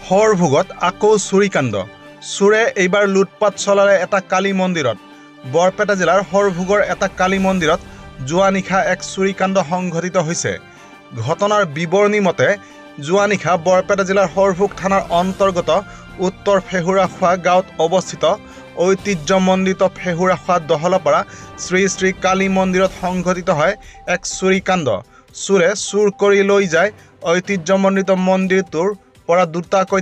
হৰভোগত আকৌ চুৰিকাণ্ড চোৰে এইবাৰ লুটপাট চলালে এটা কালী মন্দিৰত বৰপেটা জিলাৰ হৰভোগৰ এটা কালী মন্দিৰত যোৱা নিশা এক চুৰিকাণ্ড সংঘটিত হৈছে ঘটনাৰ বিৱৰণী মতে যোৱা নিশা বৰপেটা জিলাৰ হৰভোগ থানাৰ অন্তৰ্গত উত্তৰ ফেহুৰাখোৱা গাঁৱত অৱস্থিত ঐতিহ্যমণ্ডিত ফেহুৰাখোৱা দহলপাৰা শ্ৰী শ্ৰী কালী মন্দিৰত সংঘটিত হয় এক চুৰিকাণ্ড চোৰে চুৰ কৰি লৈ যায় ঐতিহ্যমণ্ডিত মন্দিৰটোৰ পৰা দুটাকৈ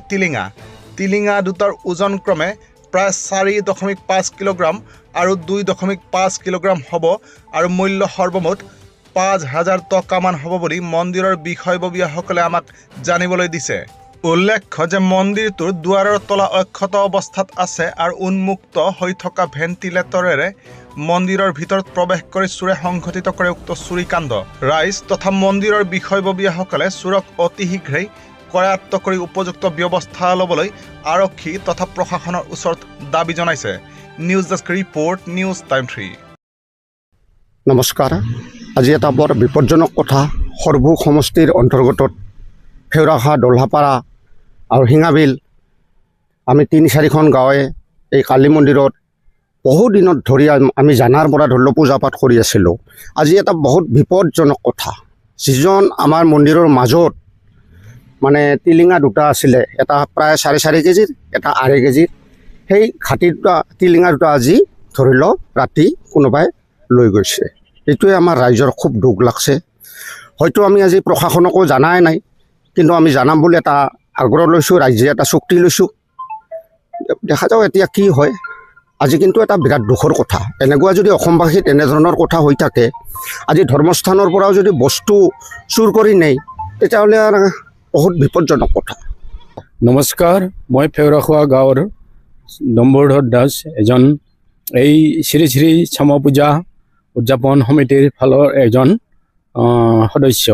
টিলিঙা দুটাৰ ওজন ক্ৰমে প্ৰায় 4.5 কিলোগ্ৰাম আৰু 2.5 কিলোগ্ৰাম হ'ব আৰু মূল্য সৰ্বমুঠ 5,000 টকামান হ'ব বুলি মন্দিৰৰ বিষয়ববীয়াসকলে আমাক জানিবলৈ দিছে উল্লেখ্য যে মন্দিৰটোৰ দুৱাৰৰ তলা অক্ষত অৱস্থাত আছে আৰু উন্মুক্ত হৈ থকা ভেণ্টিলেটৰেৰে মন্দিৰৰ ভিতৰত প্ৰৱেশ কৰি চোৰে সংঘটিত কৰে উক্ত চুৰিকাণ্ড ৰাইজ তথা মন্দিৰৰ বিষয়ববীয়াসকলে চোৰক অতি শীঘ্ৰেই কৰায়ত্ব কৰি উপযুক্ত ব্যৱস্থা ল'বলৈ আৰক্ষী তথা প্ৰশাসনৰ ওচৰত দাবী জনাইছে news desk report news time 3 নমস্কাৰ আজি এটা বৰ বিপজ্জনক কথা হৰভোগ সমষ্টিৰ অন্তৰ্গত ফেহুৰাখোৱা দলহাপাৰা আৰু হিঙাবিল আমি 3-4খন গাঁৱে এই কালী মন্দিৰত বহু দিনত ধৰি আমি জানাৰ পৰা ধৰি পূজা পাঠ কৰি আছিলোঁ আজি এটা বহুত বিপজ্জনক কথা যিজন আমাৰ মন্দিৰৰ মাজত মানে টিলিঙা দুটা আছিলে এটা প্ৰায় 4.5 কেজিৰ এটা 2.5 কেজিৰ সেই ঘাটি দুটা টিলিঙা দুটা আজি ধৰি লওক ৰাতি কোনোবাই লৈ গৈছে এইটোৱে আমাৰ ৰাইজৰ খুব দুখ লাগছে হয়তো আমি আজি প্ৰশাসনকো জানাই নাই কিন্তু আমি জানাম বুলি এটা আগ্ৰহ লৈছোঁ ৰাইজে এটা চুক্তি লৈছোঁ দেখা যাওক এতিয়া কি হয় আজি কিন্তু এটা বিৰাট দুখৰ কথা এনেকুৱা যদি অসমবাসীত এনেধৰণৰ কথা হৈ থাকে আজি ধৰ্মস্থানৰ পৰাও যদি বস্তু চুৰ কৰি নেয় তেতিয়াহ'লে বহুত বিপজ্জনক কথা নমস্কাৰ মই ফেহুৰাখোৱা গাঁৱৰ ডম্বৰধৰ দাস এজন এই শ্ৰী শ্ৰী শ্যামা পূজা উদযাপন সমিতিৰ ফালৰ এজন সদস্য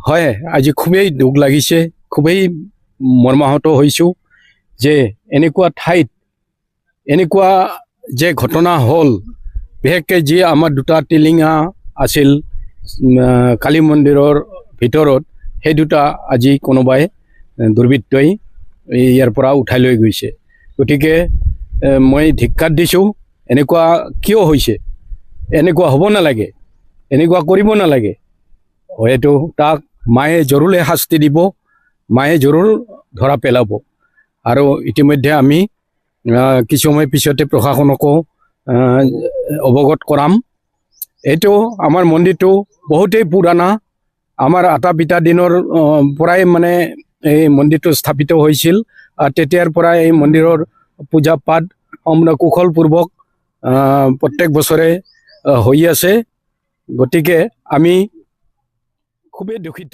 হয় আজি খুবেই দুখ লাগিছে খুবেই মৰ্মাহত হৈছোঁ যে এনেকুৱা ঠাইত এনেকুৱা যে ঘটনা হ'ল বিশেষকৈ যি আমাৰ দুটা টিলিঙা আছিল কালী মন্দিৰৰ ভিতৰত সেই দুটা আজি কোনোবাই দুৰ্বৃত্তই ইয়াৰ পৰা উঠাই লৈ গৈছে গতিকে মই ধিক্কাৰ দিছোঁ এনেকুৱা কিয় হৈছে এনেকুৱা হ'ব নালাগে এনেকুৱা কৰিব নালাগে হয়তো তাক মায়ে জৰুৰে শাস্তি দিব মায়ে জৰুৰ ধৰা পেলাব আৰু ইতিমধ্যে আমি কিছু সময় পিছতে প্ৰশাসনকো অৱগত কৰাম এইটো আমাৰ মন্দিৰটো বহুতেই পুৰণা আমাৰ আটা পিতা দিনৰ পৰাই মানে এই মন্দিৰটো স্থাপিত হৈছিল আৰু তেতিয়াৰ পৰা এই মন্দিৰৰ পূজা পাঠ কুশলপূৰ্বক প্ৰত্যেক বছৰে হৈ আছে গতিকে আমি খুবেই দুখিত